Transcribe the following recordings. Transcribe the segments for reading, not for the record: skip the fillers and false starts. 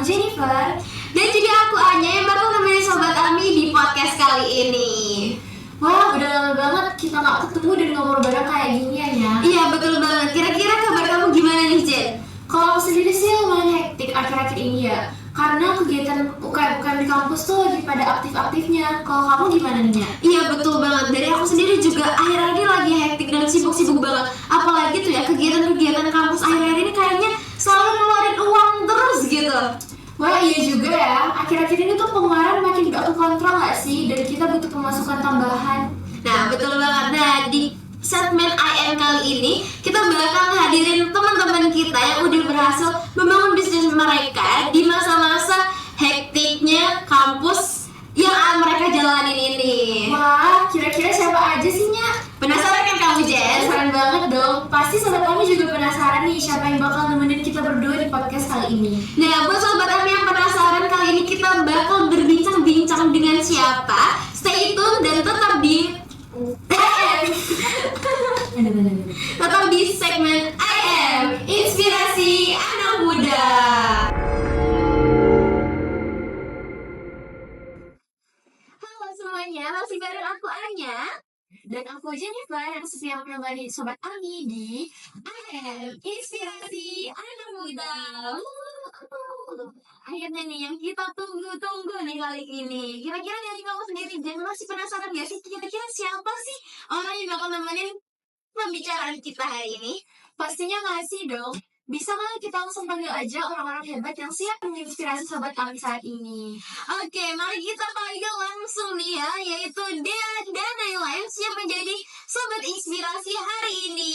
aku Jennifer. Dan juga aku Anya yang bakal nemenin Sobat Ami di podcast kali ini. Wah, udah lama banget kita gak ketemu dan ngobrol bareng kayak ginian ya. Iya, betul banget. Kira-kira kabar kamu gimana nih, Jen? Kalau aku sendiri sih lumayan hektik akhir-akhir ini ya, karena kegiatan UKM di kampus tuh lagi pada aktif-aktifnya. Kalau kamu gimana nih ya? Iya, betul banget. Dari aku sendiri juga akhir-akhir ini lagi hektik dan sibuk-sibuk banget. Apalagi tuh ya, kegiatan-kegiatan kampus akhir-akhir ini kayaknya selalu ngeluarin uang terus gitu. Wah iya juga ya, akhir-akhir ini tuh pengeluaran makin gak terkontrol gak sih? Dan kita butuh pemasukan tambahan. Nah, betul banget. Nah, di segmen IM kali ini kita bakal hadirin teman-teman kita yang udah berhasil membangun bisnis mereka di masa-masa hektiknya kampus yang mereka jalanin ini. Wah, kira-kira siapa aja sih, Nya? Penasaran kan kamu, Jen? Penasaran banget dong. Pasti sobat kami juga penasaran nih siapa yang bakal nemenin kita berdua di podcast kali ini. Nah, buat sobat kami yang penasaran, kali ini kita bakal berbincang-bincang dengan siapa? Stay tune dan tetap di tetap di segmen IM Inspirasi Anak Muda. Halo semuanya, masih bareng aku Anya Dan aku Jennifer yang setia menemani sobat Ami di IM Inspirasi Anak Muda. Akhirnya nih yang kita tunggu-tunggu nih kali ini. Kira-kira dari kamu sendiri, Jen, masih penasaran gak sih kira-kira siapa sih orang yang bakal nemenin pembicaraan kita hari ini? pastinya ngasih dong. Bisa kan kita langsung panggil aja orang-orang hebat yang siap menginspirasi sobat kami saat ini. Oke, mari kita panggil langsung nih ya, yaitu Dea dan Naila yang siap menjadi sobat inspirasi hari ini.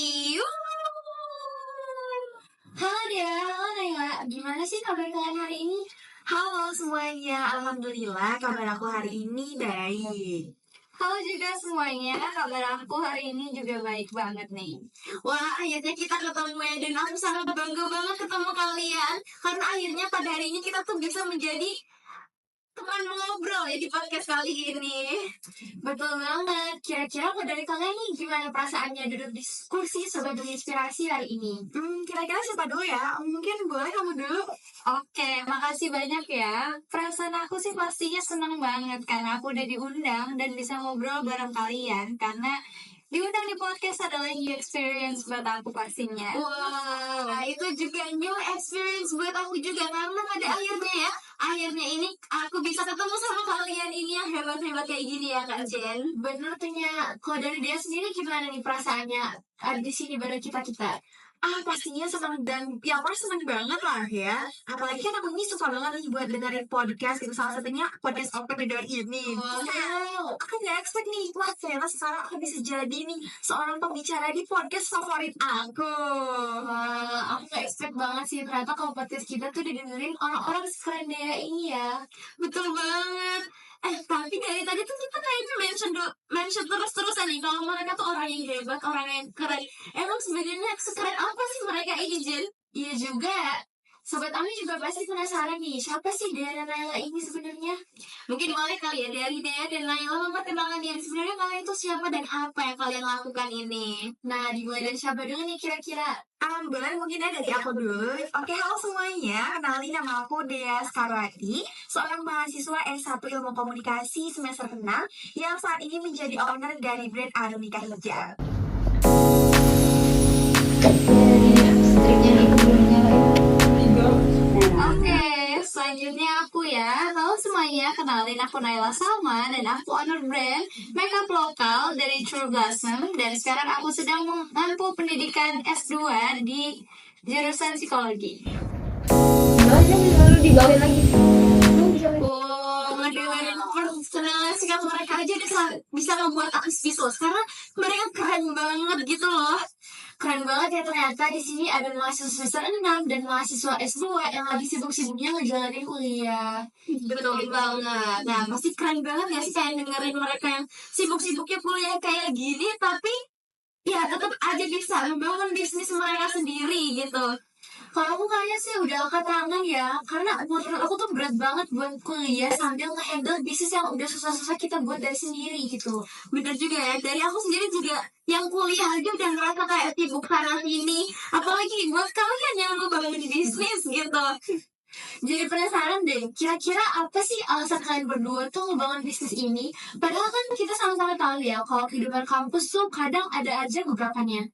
Halo Dea, halo Naila, gimana sih kabar kalian hari ini? Halo semuanya, alhamdulillah kabar aku hari ini baik. Halo juga semuanya, kabar aku hari ini juga baik banget nih. Wah, akhirnya kita ketemu ya, dan aku sangat bangga banget ketemu kalian. Karena akhirnya pada hari ini kita tuh bisa menjadi teman ngobrol ya di podcast kali ini. Betul banget, kira-kira kalau dari kalian nih gimana perasaannya duduk diskusi sobat inspirasi hari ini? Kira-kira siapa dulu ya? Mungkin boleh kamu dulu. Oke, makasih banyak ya. Perasaan aku sih pastinya senang banget karena aku udah diundang dan bisa ngobrol bareng kalian. Karena diundang di podcast adalah new experience buat aku pastinya. Wah, itu juga new experience buat aku juga. Karena pada akhirnya ini aku bisa ketemu sama kalian ini yang hebat-hebat kayak gini ya Kak Jen. Bener tuh Nya, kalau dari dia sendiri gimana nih perasaannya ada di sini bareng kita-kita? Pastinya senang dan yang pasti senang banget lah ya. Apalagi kan aku ini suka banget nih buat dengerin podcast gitu. Salah satunya podcast Open the Door ini. Wow. Aku gak expect nih, wah ternyata sekarang aku bisa jadi nih seorang pembicara di podcast favorit aku. Wah, aku gak expect banget sih ternyata kalau podcast kita tuh didengerin orang-orang sekeren Dea ini ya. Betul banget. Tapi dari tadi tuh kita kayaknya mention terus-terusan nih kalau mereka tuh orang yang hebat, orang yang keren. Emang sebenarnya sekeren apa sih mereka ini, Jen? Iya juga. Sobat Ami juga pasti penasaran nih, siapa sih Dea dan Naila ini sebenarnya? Mungkin boleh kali ya dari Dea dan Naila memperkenalkan diri sebenarnya kalian itu siapa dan apa yang kalian lakukan ini. Nah, dimulai dari siapa dulu nih kira-kira? Boleh mungkin dari aku dulu. Oke, halo semuanya. Kenalin nama aku Dea Skarwati, seorang mahasiswa S1 Ilmu Komunikasi semester 6 yang saat ini menjadi owner dari brand Arunika Hijab. Oke, selanjutnya aku ya. Halo semuanya, kenalin aku Naila Salma dan aku owner brand makeup lokal dari True Blossom. Dan sekarang aku sedang menempuh pendidikan S2 di jurusan psikologi. Ngedengerin perkenalan sikap mereka aja bisa ngebuat aku speechless karena mereka keren banget gitu loh. Keren banget ya ternyata di sini ada mahasiswa semester 6 dan mahasiswa S2 yang lagi sibuk-sibuknya ngejalanin kuliah. Betul banget. Nah, pasti keren banget ya sih kayak dengerin mereka yang sibuk-sibuknya kuliah kayak gini, tapi ya tetap aja bisa membangun bisnis mereka sendiri gitu. Kalau aku kayaknya sih udah angkat tangan ya, karena menurut aku tuh berat banget buat kuliah sambil nge-handle bisnis yang udah susah-susah kita buat dari sendiri gitu. Bener juga ya, dari aku sendiri juga yang kuliah aja udah ngerasa kayak sibuk sana sini, apalagi buat kalian yang mau bangun bisnis gitu. Jadi penasaran deh, kira-kira apa sih alasan kalian berdua tuh ngebangun bisnis ini? Padahal kan kita sama-sama tahu ya, kalau kehidupan kampus tuh kadang ada aja gebrakannya.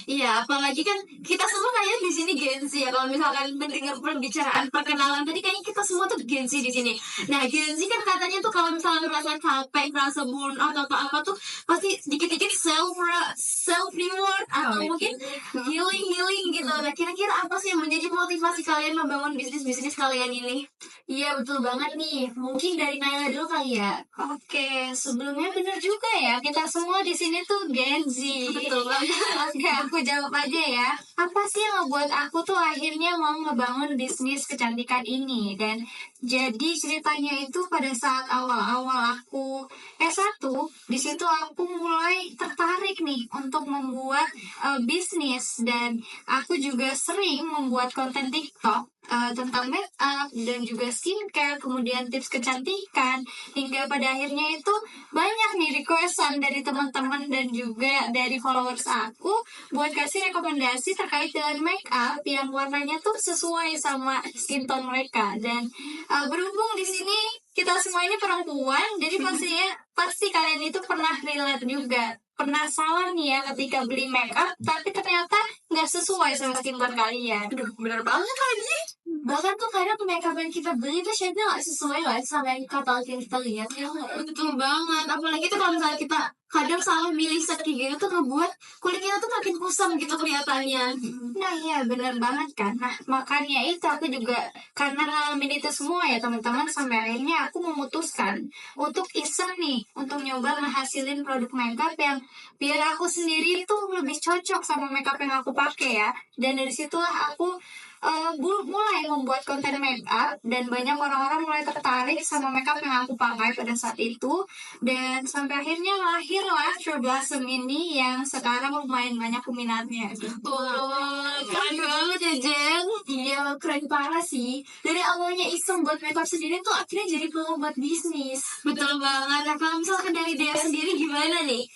Iya, apalagi kan kita semua kayaknya di sini Gen Z ya. Kalau misalkan mendengar pembicaraan perkenalan tadi, kayaknya kita semua tuh Gen Z di sini. Nah, Gen Z kan katanya tuh kalau misalnya merasa capek, merasa burn out atau apa tuh pasti dikit-dikit self reward atau mungkin healing gitu. Nah, kira-kira apa sih yang menjadi motivasi kalian membangun bisnis kalian ini? Iya betul banget nih, mungkin dari Naila dulu kali ya. Oke, sebelumnya bener juga ya, kita semua di sini tuh Gen Z. Betul banget. Oke, aku jawab aja ya. Apa sih yang ngebuat aku tuh akhirnya mau ngebangun bisnis kecantikan ini? Dan jadi ceritanya itu pada saat awal-awal aku S1, di situ aku mulai tertarik nih untuk membuat bisnis, dan aku juga sering membuat konten TikTok tentang make up dan juga skincare, kemudian tips kecantikan, hingga pada akhirnya itu banyak nih requestan dari teman-teman dan juga dari followers aku buat kasih rekomendasi terkait dengan make up yang warnanya tuh sesuai sama skin tone mereka. Dan berhubung di sini kita semua ini perempuan, jadi pasti kalian itu pernah relate juga, pernah salah nih ya ketika beli make up tapi ternyata nggak sesuai sama skin tone kalian. Aduh, bener banget lagi. Bahkan tuh kadang makeup yang kita beli tuh shade-nya gak sesuai lah sama yang katalog yang kita lihat ya nggak? Betul banget. Apalagi tuh kalau misalnya kita kadang salah milih set kayak gitu tuh ngebuat kulit kita tuh makin kusam gitu kelihatannya. Nah iya bener banget kan. Nah makanya itu aku juga karena ngalamin itu semua ya teman-teman, sampai akhirnya aku memutuskan untuk iseng nih untuk nyoba ngehasilin produk makeup yang biar aku sendiri tuh lebih cocok sama makeup yang aku pakai ya. Dan dari situlah aku mulai membuat konten makeup, dan banyak orang-orang mulai tertarik sama makeup yang aku pakai pada saat itu, dan sampai akhirnya lahirlah True Blossom ini yang sekarang lumayan banyak peminatnya. Wah, keren banget ya Jen. Iya keren parah sih. Dari awalnya iseng buat makeup sendiri tuh akhirnya jadi peluang buat bisnis. Betul banget. Nah, kalau misalkan dari Dea sendiri gimana nih?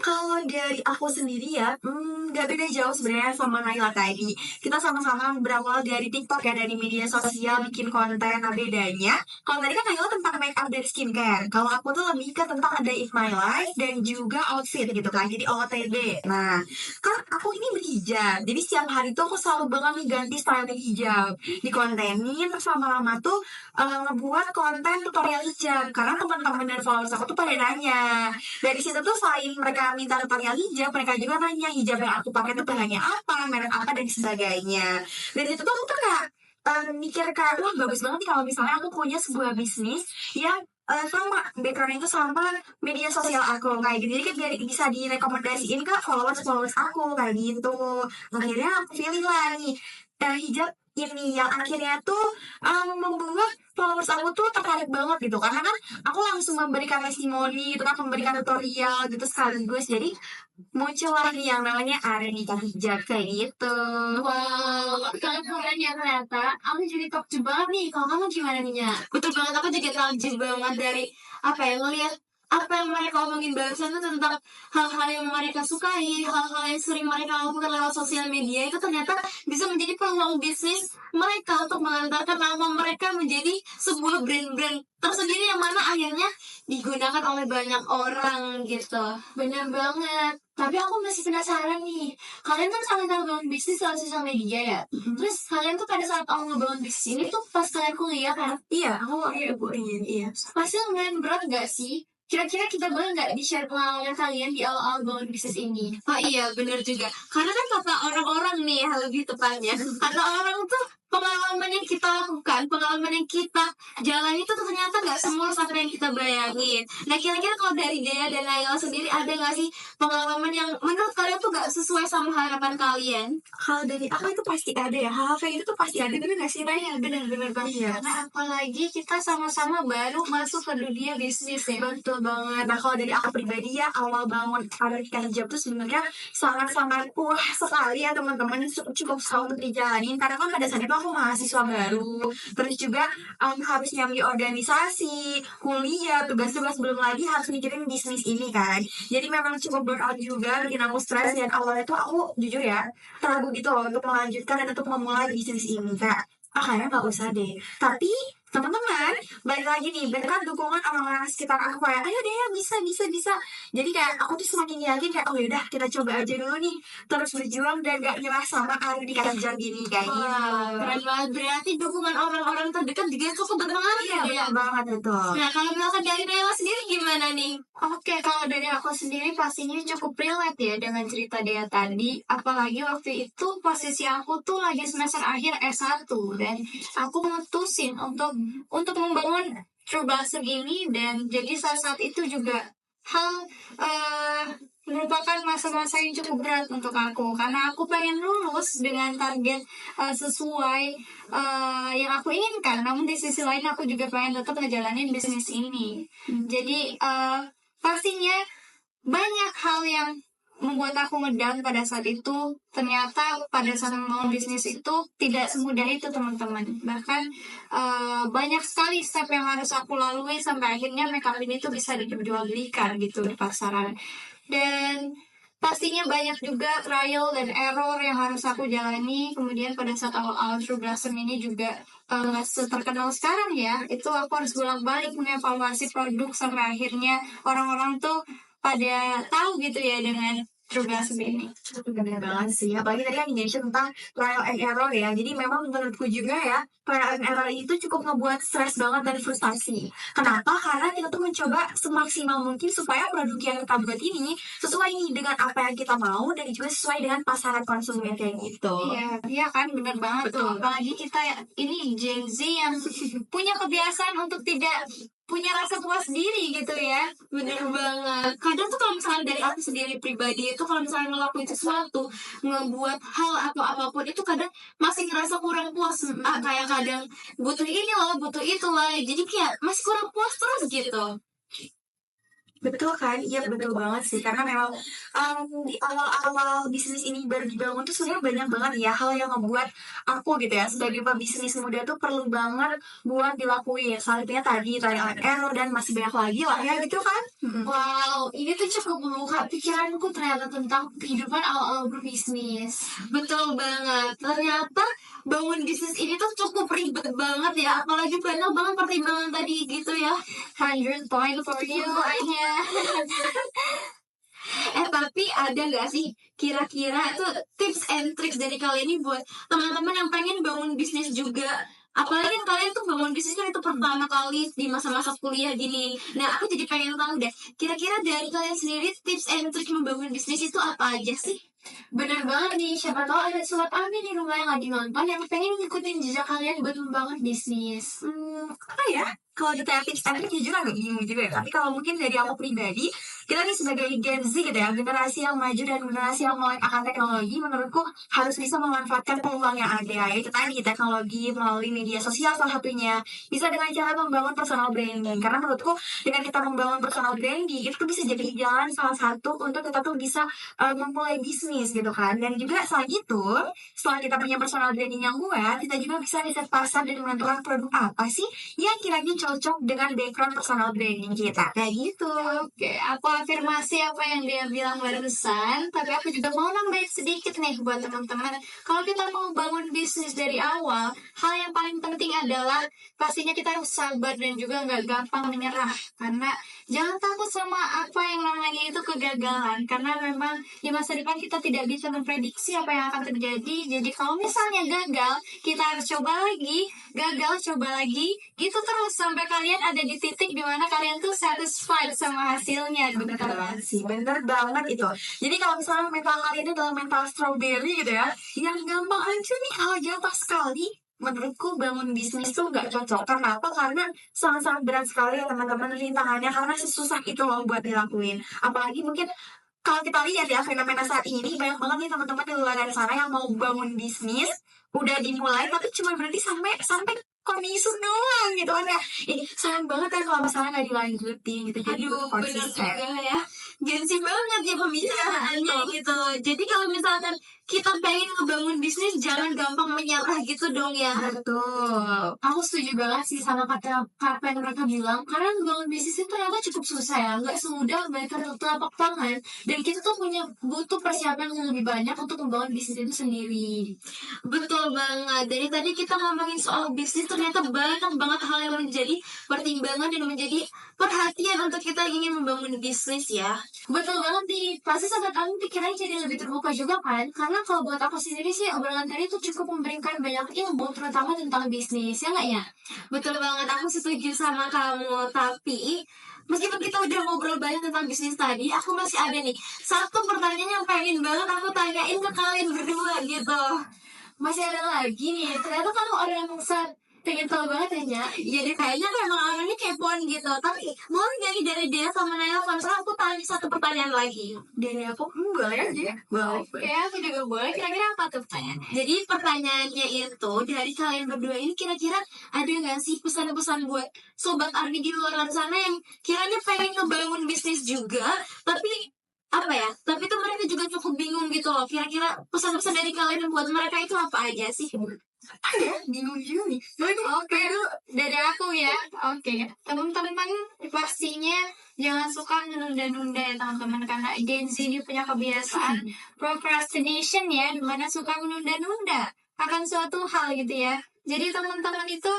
Kalau dari aku sendiri ya, nggak beda jauh sebenarnya sama Naila tadi. Kita sama-sama berawal dari TikTok ya, dari media sosial bikin konten. Nah bedanya, kalau tadi kan Naila tentang make up dan skincare. Kalau aku tuh lebih ke tentang A Day in My Life dan juga outfit gitu kan. Jadi OOTD. Nah, kan aku ini berhijab. Jadi setiap hari tuh aku selalu banget nih ganti styling hijab. Dikontenin, terus lama-lama tuh ngebuat konten tutorial hijab. Karena teman-teman dan followers aku tuh pada nanya. Dari situ tuh selain mereka minta tutorial hijab, mereka juga nanya hijab yang aku pakai itu bahannya apa, merek apa, dan sebagainya. Dari situ tuh aku tuh kayak mikir kayak, wah bagus banget nih kalau misalnya aku punya sebuah bisnis yang sama background itu sama media sosial aku kayak gitu. Jadi kan biar bisa direkomendasiin ke followers aku kayak gitu. Akhirnya aku pilih lah nih hijab ini yang akhirnya tuh membuat followers aku tuh tertarik banget gitu, karena kan aku langsung memberikan testimoni gitu kan, memberikan tutorial gitu sekaligus. Jadi muncullah nih yang namanya Arenita Hijab kayak gitu. Wow, keren ya ternyata. Aku jadi takjub banget nih. Kalau kamu gimana nih Nya? Betul banget, aku juga takjub banget dari apa ya, ngelihat apa yang mereka omongin barusan tuh tentang hal-hal yang mereka sukai, hal-hal yang sering mereka lakukan lewat sosial media itu ternyata bisa menjadi peluang bisnis mereka untuk mengantarkan nama mereka menjadi sebuah brand-brand tersendiri yang mana akhirnya digunakan oleh banyak orang gitu. Bener banget. Tapi aku masih penasaran nih. Kalian kan sama-sama bangun bisnis lewat sosial media ya. Terus kalian tuh pada saat awal ngebangun bisnis ini tuh pas kalian kuliah kan? Iya, aku iya. Pasti lumayan berat gak sih? Kira-kira kita boleh nggak di-share pengalaman kalian di awal-awal bangun bisnis ini? Oh iya, benar juga. Karena kan kata orang-orang nih, lebih tepatnya, kata orang tuh pengalaman yang kita lakukan, pengalaman yang kita jalani itu ternyata nggak semulus apa yang kita bayangin. Nah, kira-kira kalau dari Dea dan Naila sendiri ada nggak sih pengalaman yang menurut kalian tuh nggak sesuai sama harapan kalian? Kalau dari aku itu pasti ada ya, hal kayak itu tuh pasti ada, bener gak sih Raya? Bener-bener banget. Iya. Karena apalagi kita sama-sama baru masuk ke dunia bisnis ya. Betul banget. Nah kalau dari aku pribadi ya, awal bangun Arenita Hijab tuh sebenarnya sangat-sangat wah sekali ya teman-teman, cukup susah untuk dijalanin. Karena kan pada saat itu aku mahasiswa baru, terus juga harus nyambi organisasi, kuliah, tugas-tugas, belum lagi harus mikirin bisnis ini kan. Jadi memang cukup burnout juga, bikin aku stres. Dan awalnya tuh aku jujur ya ragu gitu loh untuk melanjutkan dan untuk memulai bisnis ini. Kayak Kayaknya nggak usah deh. Tapi teman-teman, balik lagi nih, berkat dukungan orang-orang sekitar aku kayak, ayo deh, bisa. Jadi kayak aku tuh semakin yakin kayak, oh yaudah kita coba aja dulu nih, terus berjuang dan gak nyerah sama hari di kejar gini guys. Wah, keren banget. Berarti dukungan orang-orang terdekat juga cukup berpengaruh Iya, ya. benar banget betul. Nah, kalau misalkan dari Nela sendiri gimana nih? Oke, kalau dari aku sendiri pastinya cukup relate ya dengan cerita dia tadi. Apalagi waktu itu posisi aku tuh lagi semester akhir S1 dan aku memutusin untuk membangun True Blossom ini, dan jadi saat itu juga hal merupakan masa-masa yang cukup berat untuk aku karena aku pengen lulus dengan target sesuai yang aku inginkan. Namun di sisi lain aku juga pengen tetap ngejalanin bisnis ini. Jadi pastinya banyak hal yang membuat aku ngedown pada saat itu. Ternyata pada saat membangun bisnis itu tidak semudah itu teman-teman. Bahkan banyak sekali step yang harus aku lalui sampai akhirnya makeup ini tuh bisa diperjualbelikan gitu di pasaran. Dan pastinya banyak juga trial dan error yang harus aku jalani. Kemudian pada saat awal-awal True Blossom ini juga nggak terkenal sekarang ya. Itu aku harus bolak-balik mengevaluasi produk sampai akhirnya orang-orang tuh pada tahu gitu ya dengan True Blossom ini. Bener banget sih, apalagi tadi kan mention tentang trial and error ya. Jadi memang menurutku juga ya, trial and error itu cukup ngebuat stres banget dan frustasi. Kenapa? Karena kita tuh mencoba semaksimal mungkin supaya produk yang kita buat ini sesuai nih dengan apa yang kita mau dan juga sesuai dengan pasaran konsumen kayak gitu. Iya kan, bener banget tuh. Apalagi kita ini Gen Z yang punya kebiasaan untuk tidak punya rasa puas diri gitu ya. Bener banget. Kadang tuh kalau misalnya dari aku sendiri pribadi itu kalau misalnya ngelakuin sesuatu, ngebuat hal atau apapun itu kadang masih ngerasa kurang puas. Kayak kadang butuh ini loh, butuh itu lah. Jadi kayak masih kurang puas terus gitu. Betul kan? Iya betul banget sih. Karena memang di awal-awal bisnis ini baru dibangun tuh sebenarnya banyak banget ya hal yang membuat aku gitu ya sebagai pebisnis muda tuh perlu banget buat dilakuin. Salah tadi trial and error dan masih banyak lagi lah ya gitu kan? Wow, ini tuh cukup membuka pikiranku ternyata tentang kehidupan awal-awal berbisnis. Betul banget. Ternyata bangun bisnis ini tuh cukup ribet banget ya. Apalagi banyak banget pertimbangan tadi gitu ya. 100 point for you, Anya. Tapi ada nggak sih kira-kira itu tips and tricks dari kalian ini buat teman-teman yang pengen bangun bisnis juga? Apalagi kan kalian tuh bangun bisnis kan itu pertama kali di masa-masa kuliah gini. Nah, aku jadi pengen tahu deh, kira-kira dari kalian sendiri tips and tricks membangun bisnis itu apa aja sih? Bener banget nih, siapa tahu ada sobat Ami di rumah yang lagi nonton yang pengen ngikutin jejak kalian buat membangun bisnis. Apa ya? Kalau ditanya tips and trick jujur agak bingung juga ya. Tapi kalau mungkin dari aku pribadi, kita nih sebagai Gen Z gitu ya, generasi yang maju dan generasi yang melek akan teknologi, menurutku harus bisa memanfaatkan peluang yang ada. Yaitu tadi teknologi melalui media sosial salah satunya. Bisa dengan cara membangun personal branding. Karena menurutku dengan kita membangun personal branding, itu tuh bisa jadi jalan salah satu untuk kita tuh bisa memulai bisnis gitu kan. Dan juga selain itu, setelah kita punya personal branding yang kuat, kita juga bisa riset pasar dan menentukan produk apa sih yang kiranya cocok dengan background personal branding kita. Kayak gitu. Oke, aku afirmasi apa yang dia bilang barusan, tapi aku juga mau nambahin sedikit nih buat teman-teman. Kalau kita mau bangun bisnis dari awal, hal yang paling penting adalah pastinya kita harus sabar dan juga nggak gampang menyerah. Karena jangan takut sama apa yang namanya itu kegagalan. Karena memang di masa depan kita tidak bisa memprediksi apa yang akan terjadi. Jadi kalau misalnya gagal, kita harus coba lagi, gagal coba lagi, gitu terus sampai kalian ada di titik dimana kalian tuh satisfied sama hasilnya. Bener banget sih, bener banget itu. Jadi kalau misalnya mental kalian itu adalah mental strawberry gitu ya, yang gampang hancur nih kalau gampang sekali, menurutku bangun bisnis tuh gak cocok. Karena apa? Karena sangat-sangat berat sekali ya teman-teman rintangannya, karena sesusah itu loh buat dilakuin. Apalagi mungkin kalau kita lihat ya fenomena saat ini banyak banget nih teman-teman di luar sana yang mau bangun bisnis udah dimulai tapi cuma berhenti sampai komisus doang gitu kan ya. Ini sayang banget kan kalau misalnya nggak dilanjutin gitu. Jadi Aduh, bener konsisten. juga ya. gengsi banget ya pembicaraannya gitu. Jadi kalau misalkan kita pengen ngebangun bisnis, jangan gampang menyerah gitu dong ya. Betul. Aku setuju banget sih sama kata yang mereka bilang, karena ngebangun bisnis itu ternyata cukup susah ya, nggak semudah mereka telapak tangan, dan kita tuh butuh persiapan yang lebih banyak untuk membangun bisnis itu sendiri. Betul banget. Dari tadi kita ngomongin soal bisnis, ternyata banyak banget hal yang menjadi pertimbangan dan menjadi perhatian untuk kita ingin membangun bisnis ya. Betul banget nih, pasti sobat kami pikirannya jadi lebih terbuka juga kan, karena kalau buat aku sendiri sih obrolan tadi tuh cukup memberikan banyak ilmu, terutama tentang bisnis, ya nggak ya? Betul banget, aku setuju sama kamu. Tapi meskipun kita udah ngobrol banyak tentang bisnis tadi, aku masih ada nih satu pertanyaan yang pengen banget aku tanyain ke kalian berdua gitu. Masih ada lagi nih, ternyata kamu orang yang sangat pengen tahu banget ya, Nya. Jadi kayaknya tuh emang orangnya kepoan gitu. Tapi mau nggak nih dari dia sama Naila Kontra, aku tanya satu pertanyaan lagi. Dari aku boleh aja. Boleh. Ya, aku juga boleh. Kira-kira apa tuh pertanyaannya? Jadi pertanyaannya itu, dari kalian berdua ini kira-kira ada nggak sih pesan-pesan buat Sobat Army di luar sana yang kiranya pengen ngebangun bisnis juga, tapi apa ya, tapi tuh mereka juga cukup bingung gitu loh. Kira-kira pesan-pesan dari kalian buat mereka itu apa aja sih? Ada bingung juga nih. Oke, dari aku ya. Oke, teman-teman pastinya jangan suka menunda-nunda ya teman-teman, karena Gen Z ini punya kebiasaan procrastination ya, dimana suka menunda-nunda akan suatu hal gitu ya. Jadi teman-teman itu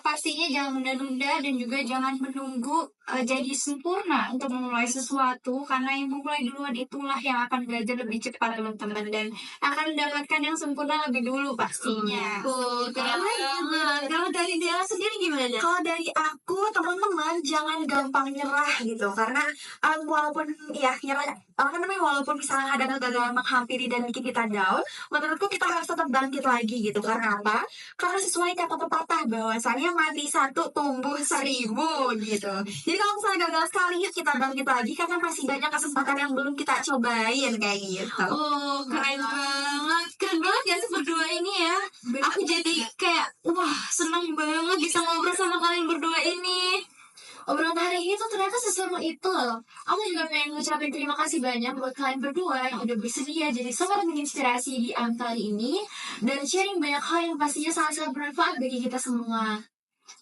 pastinya jangan menunda-nunda dan juga jangan menunggu jadi sempurna untuk memulai sesuatu, karena yang memulai duluan itulah yang akan belajar lebih cepat teman-teman, dan akan mendapatkan yang sempurna lebih dulu pastinya. Kalau dari dia sendiri gimana? Kalau dari aku, teman-teman jangan gampang nyerah gitu, karena walaupun ya nyerah apa namanya, walaupun misalnya ada kegagalan menghampiri dan bikin kita down, menurutku kita harus tetap bangkit lagi gitu. Karena apa? Karena sesuai kata pepatah bahwasanya mati satu tumbuh 1000 gitu. Jadi kalau misalnya gagal sekali, yuk kita bangkit lagi, karena masih banyak kesempatan yang belum kita cobain kayak gitu. Oh, keren banget ya sih berdua ini ya. Aku jadi kayak wah, seneng banget bisa ngobrol sama kalian berdua ini. Obrolan hari ini tuh ternyata seseru itu loh. Aku juga pengen ngucapin terima kasih banyak buat kalian berdua yang udah bersedia jadi sangat menginspirasi di kali ini, dan sharing banyak hal yang pastinya sangat-sangat bermanfaat bagi kita semua.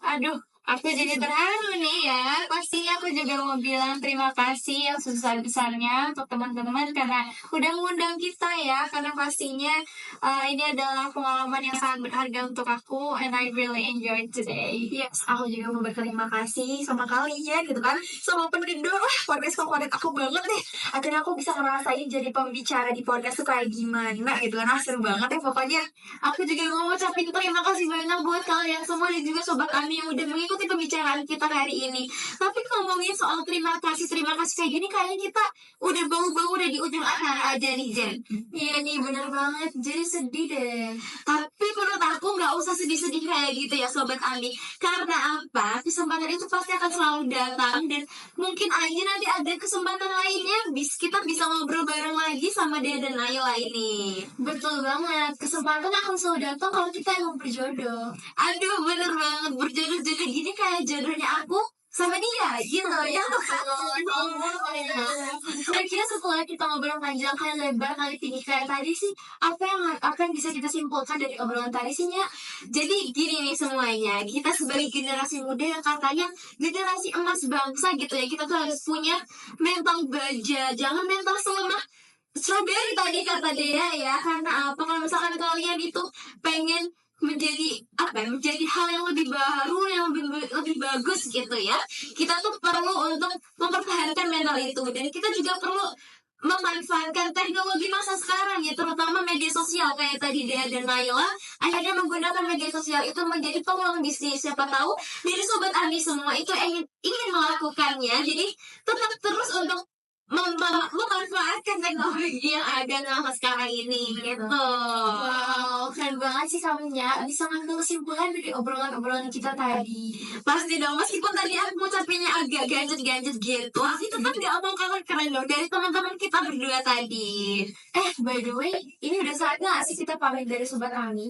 Aduh, aku jadi terharu nih ya. Pastinya aku juga mau bilang terima kasih yang sebesar-besarnya untuk teman-teman karena udah mengundang kita ya. Karena pastinya ini adalah pengalaman yang sangat berharga untuk aku, and I really enjoyed today. Yes, aku juga mau berterima kasih sama kalian gitu kan, sama pendengar podcast favorit aku banget nih. Akhirnya aku bisa ngerasain jadi pembicara di podcast tuh kayak gimana gitu kan. Seru banget ya pokoknya. Aku juga mau ngucapin terima kasih banyak buat kalian semua dan juga sobat kami yang udah mengikuti pembicaraan kita hari ini. Tapi ngomongin soal terima kasih kayak gini, kayaknya kita udah bau-bau udah di ujung acara aja nih, Jen. Iya nih, bener banget. Jadi sedih deh. Tapi menurut aku nggak usah sedih-sedih kayak gitu ya Sobat Ami. Karena apa? Kesempatan itu pasti akan selalu datang, dan mungkin aja nanti ada kesempatan lainnya kita bisa ngobrol bareng lagi sama Dea dan Naila ini. Betul banget. Kesempatan akan selalu datang kalau kita emang berjodoh. Aduh, bener banget, berjodoh-jodoh gini kayak jodohnya aku sama dia gitu ya. Kira-kira setelah kita ngobrol panjang kali lebar kali tinggi kayak tadi sih, apa yang bisa kita simpulkan dari obrolan tadi sih, Nya? Jadi gini nih semuanya, kita sebagai generasi muda yang katanya generasi emas bangsa gitu ya, kita tuh harus punya mental baja, jangan mental selemah strawberry tadi kata dia ya. Karena apa? Kalau misalkan kalian itu pengen menjadi hal yang lebih baru, yang lebih bagus gitu ya, kita tuh perlu untuk mempertahankan mental itu, dan kita juga perlu memanfaatkan teknologi masa sekarang ya, terutama media sosial kayak tadi Dea dan Naila akhirnya menggunakan media sosial itu menjadi peluang bisnis. Siapa tahu dari Sobat Ami semua itu ingin melakukannya, jadi tetap terus untuk memanfaatkan teknologi yang ada nama sekarang ini gitu. Wow, keren banget sih kamunya. Bisa ngambil kesimpulan dari obrolan kita tadi. Pasti dong, meskipun tadi aku ngucapinnya agak ganjet-ganjet gitu, aku tetap gak mau kalah keren dong dari teman-teman kita berdua tadi. By the way, ini udah saatnya gak sih kita pamit dari Sobat Ami?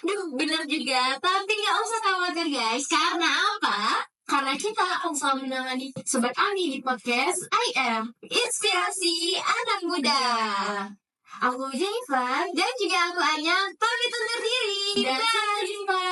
Duh, bener juga, tapi gak usah khawatir guys. Karena apa? Karena kita akan selalu menemani Sobat Ami di podcast I Am Inspirasi Anak Muda. Aku Jennifer Dan juga aku Anya pamit undur diri. dan sampai jumpa.